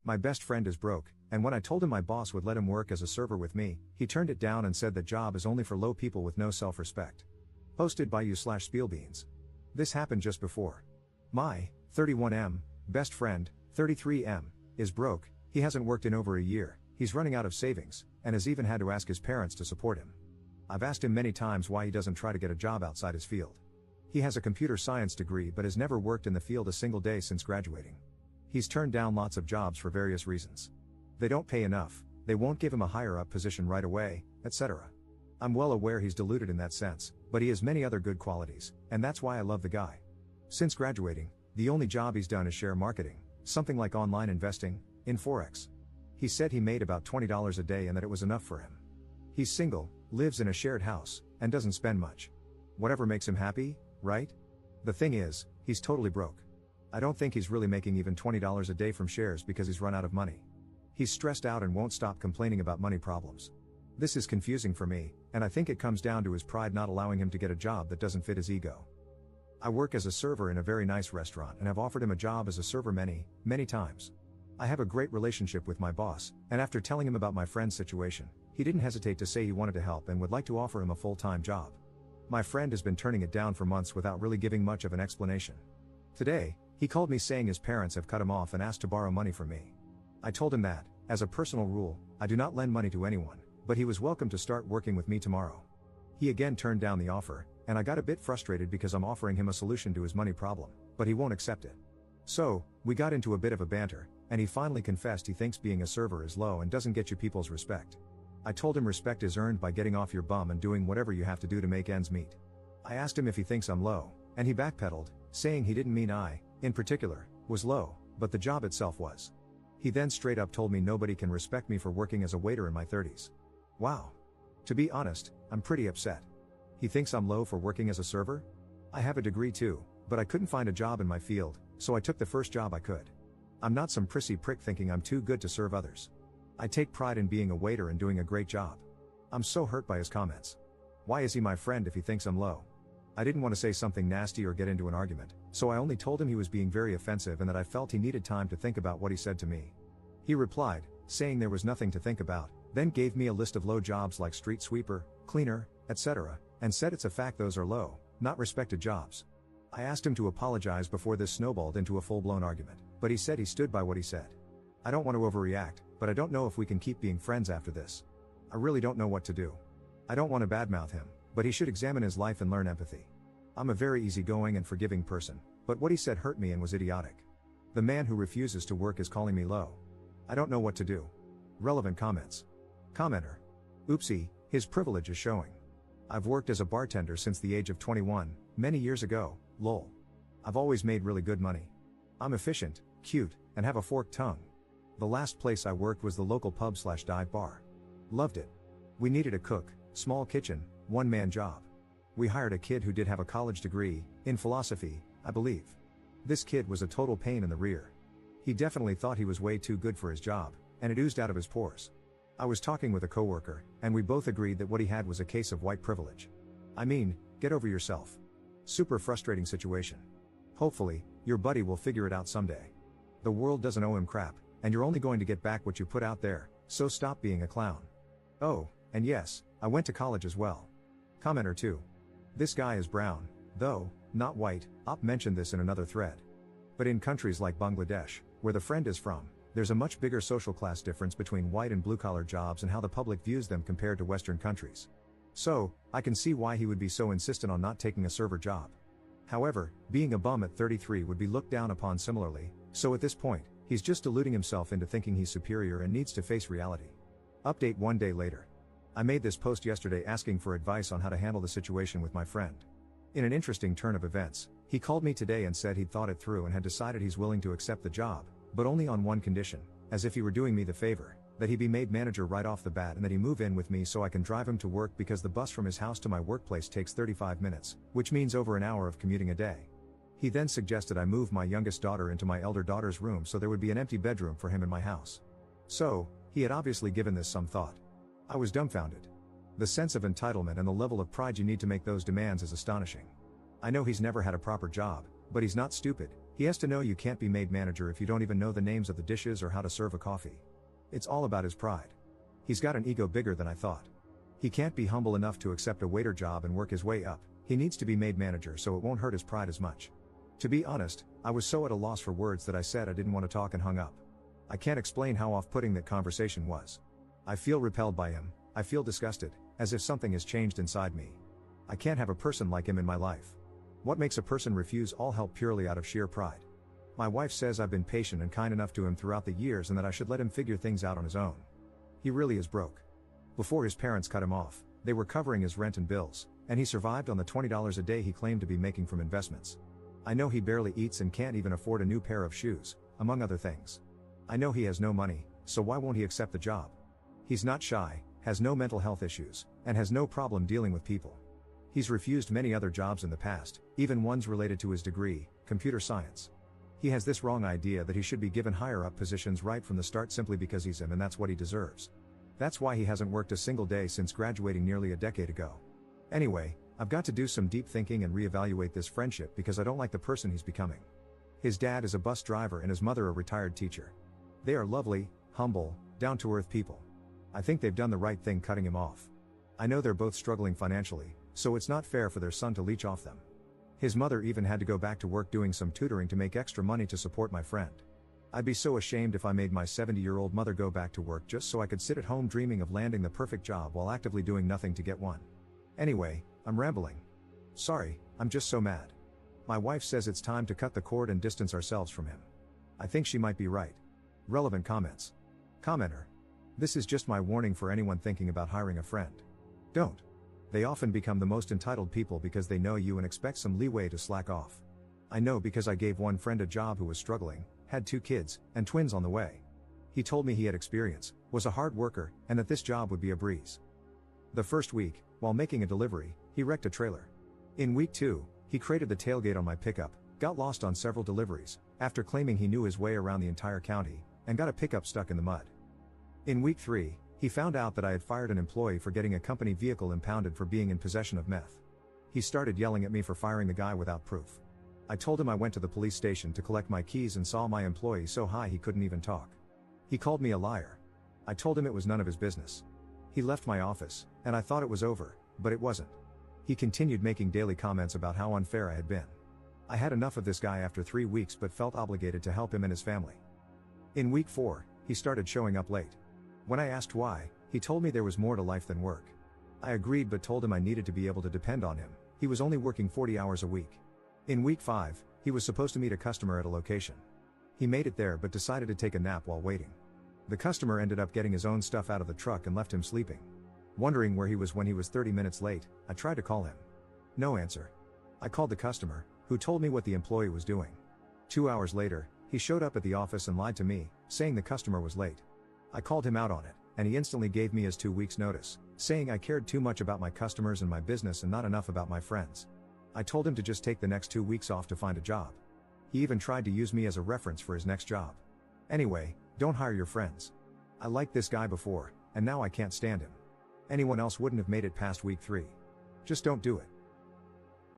My best friend is broke, and when I told him my boss would let him work as a server with me, he turned it down and said that job is only for low people with no self-respect. Posted by you/Spielbeans. This happened just before. My 31M best friend, 33M, is broke. He hasn't worked in over a year, he's running out of savings, and has even had to ask his parents to support him. I've asked him many times why he doesn't try to get a job outside his field. He has a computer science degree but has never worked in the field a single day since graduating. He's turned down lots of jobs for various reasons. They don't pay enough, they won't give him a higher up position right away, etc. I'm well aware he's deluded in that sense, but he has many other good qualities, and that's why I love the guy. Since graduating, the only job he's done is share marketing, something like online investing, in Forex. He said he made about $20 a day and that it was enough for him. He's single, lives in a shared house, and doesn't spend much. Whatever makes him happy, right? The thing is, he's totally broke. I don't think he's really making even $20 a day from shares because he's run out of money. He's stressed out and won't stop complaining about money problems. This is confusing for me, and I think it comes down to his pride not allowing him to get a job that doesn't fit his ego. I work as a server in a very nice restaurant and have offered him a job as a server many, many times. I have a great relationship with my boss, and after telling him about my friend's situation, he didn't hesitate to say he wanted to help and would like to offer him a full-time job. My friend has been turning it down for months without really giving much of an explanation. Today, he called me saying his parents have cut him off and asked to borrow money from me. I told him that, as a personal rule, I do not lend money to anyone, but he was welcome to start working with me tomorrow. He again turned down the offer, and I got a bit frustrated because I'm offering him a solution to his money problem, but he won't accept it. So, we got into a bit of a banter, and he finally confessed he thinks being a server is low and doesn't get you people's respect. I told him respect is earned by getting off your bum and doing whatever you have to do to make ends meet. I asked him if he thinks I'm low, and he backpedaled, saying he didn't mean I, in particular, was low, but the job itself was. He then straight up told me nobody can respect me for working as a waiter in my 30s. Wow. To be honest, I'm pretty upset. He thinks I'm low for working as a server? I have a degree too, but I couldn't find a job in my field, so I took the first job I could. I'm not some prissy prick thinking I'm too good to serve others. I take pride in being a waiter and doing a great job. I'm so hurt by his comments. Why is he my friend if he thinks I'm low? I didn't want to say something nasty or get into an argument, so I only told him he was being very offensive and that I felt he needed time to think about what he said to me. He replied, saying there was nothing to think about, then gave me a list of low jobs like street sweeper, cleaner, etc., and said it's a fact those are low, not respected jobs. I asked him to apologize before this snowballed into a full-blown argument, but he said he stood by what he said. I don't want to overreact, but I don't know if we can keep being friends after this. I really don't know what to do. I don't want to badmouth him, but he should examine his life and learn empathy. I'm a very easygoing and forgiving person, but what he said hurt me and was idiotic. The man who refuses to work is calling me low. I don't know what to do. Relevant comments. Commenter. Oopsie, his privilege is showing. I've worked as a bartender since the age of 21, many years ago, lol. I've always made really good money. I'm efficient, cute, and have a forked tongue. The last place I worked was the local pub/dive bar. Loved it. We needed a cook, small kitchen, one-man job. We hired a kid who did have a college degree, in philosophy, I believe. This kid was a total pain in the rear. He definitely thought he was way too good for his job, and it oozed out of his pores. I was talking with a coworker, and we both agreed that what he had was a case of white privilege. I mean, get over yourself. Super frustrating situation. Hopefully, your buddy will figure it out someday. The world doesn't owe him crap, and you're only going to get back what you put out there, so stop being a clown. Oh, and yes, I went to college as well. Commenter 2. This guy is brown, though, not white. Op mentioned this in another thread. But in countries like Bangladesh, where the friend is from, there's a much bigger social class difference between white and blue-collar jobs and how the public views them compared to Western countries. So, I can see why he would be so insistent on not taking a server job. However, being a bum at 33 would be looked down upon similarly, so at this point, he's just deluding himself into thinking he's superior and needs to face reality. Update 1 day later. I made this post yesterday asking for advice on how to handle the situation with my friend. In an interesting turn of events, he called me today and said he'd thought it through and had decided he's willing to accept the job, but only on one condition, as if he were doing me the favor, that he be made manager right off the bat and that he move in with me so I can drive him to work because the bus from his house to my workplace takes 35 minutes, which means over an hour of commuting a day. He then suggested I move my youngest daughter into my elder daughter's room so there would be an empty bedroom for him in my house. So, he had obviously given this some thought. I was dumbfounded. The sense of entitlement and the level of pride you need to make those demands is astonishing. I know he's never had a proper job, but he's not stupid, He has to know you can't be made manager if you don't even know the names of the dishes or how to serve a coffee. It's all about his pride. He's got an ego bigger than I thought. He can't be humble enough to accept a waiter job and work his way up. He needs to be made manager so it won't hurt his pride as much. To be honest, I was so at a loss for words that I said I didn't want to talk and hung up. I can't explain how off-putting that conversation was. I feel repelled by him, I feel disgusted, as if something has changed inside me. I can't have a person like him in my life. What makes a person refuse all help purely out of sheer pride? My wife says I've been patient and kind enough to him throughout the years and that I should let him figure things out on his own. He really is broke. Before his parents cut him off, they were covering his rent and bills, and he survived on the $20 a day he claimed to be making from investments. I know he barely eats and can't even afford a new pair of shoes, among other things. I know he has no money, so why won't he accept the job? He's not shy, has no mental health issues, and has no problem dealing with people. He's refused many other jobs in the past, even ones related to his degree, computer science. He has this wrong idea that he should be given higher up positions right from the start simply because he's him and that's what he deserves. That's why he hasn't worked a single day since graduating nearly a decade ago. Anyway, I've got to do some deep thinking and reevaluate this friendship because I don't like the person he's becoming. His dad is a bus driver and his mother a retired teacher. They are lovely, humble, down-to-earth people. I think they've done the right thing cutting him off. I know they're both struggling financially, so it's not fair for their son to leech off them. His mother even had to go back to work doing some tutoring to make extra money to support my friend. I'd be so ashamed if I made my 70-year-old mother go back to work just so I could sit at home dreaming of landing the perfect job while actively doing nothing to get one. Anyway, I'm rambling. Sorry, I'm just so mad. My wife says it's time to cut the cord and distance ourselves from him. I think she might be right. Relevant comments. Commenter. This is just my warning for anyone thinking about hiring a friend. Don't. They often become the most entitled people because they know you and expect some leeway to slack off. I know because I gave one friend a job who was struggling, had 2 kids, and twins on the way. He told me he had experience, was a hard worker, and that this job would be a breeze. The first week, while making a delivery, he wrecked a trailer. In week 2, he crated the tailgate on my pickup, got lost on several deliveries, after claiming he knew his way around the entire county, and got a pickup stuck in the mud. In week 3, he found out that I had fired an employee for getting a company vehicle impounded for being in possession of meth. He started yelling at me for firing the guy without proof. I told him I went to the police station to collect my keys and saw my employee so high he couldn't even talk. He called me a liar. I told him it was none of his business. He left my office, and I thought it was over, but it wasn't. He continued making daily comments about how unfair I had been. I had enough of this guy after 3 weeks but felt obligated to help him and his family. In week 4, he started showing up late. When I asked why, he told me there was more to life than work. I agreed but told him I needed to be able to depend on him. He was only working 40 hours a week. In week 5, he was supposed to meet a customer at a location. He made it there but decided to take a nap while waiting. The customer ended up getting his own stuff out of the truck and left him sleeping. Wondering where he was when he was 30 minutes late, I tried to call him. No answer. I called the customer, who told me what the employee was doing. 2 hours later, he showed up at the office and lied to me, saying the customer was late. I called him out on it, and he instantly gave me his 2 weeks notice, saying I cared too much about my customers and my business and not enough about my friends. I told him to just take the next 2 weeks off to find a job. He even tried to use me as a reference for his next job. Anyway, don't hire your friends. I liked this guy before, and now I can't stand him. Anyone else wouldn't have made it past week 3. Just don't do it.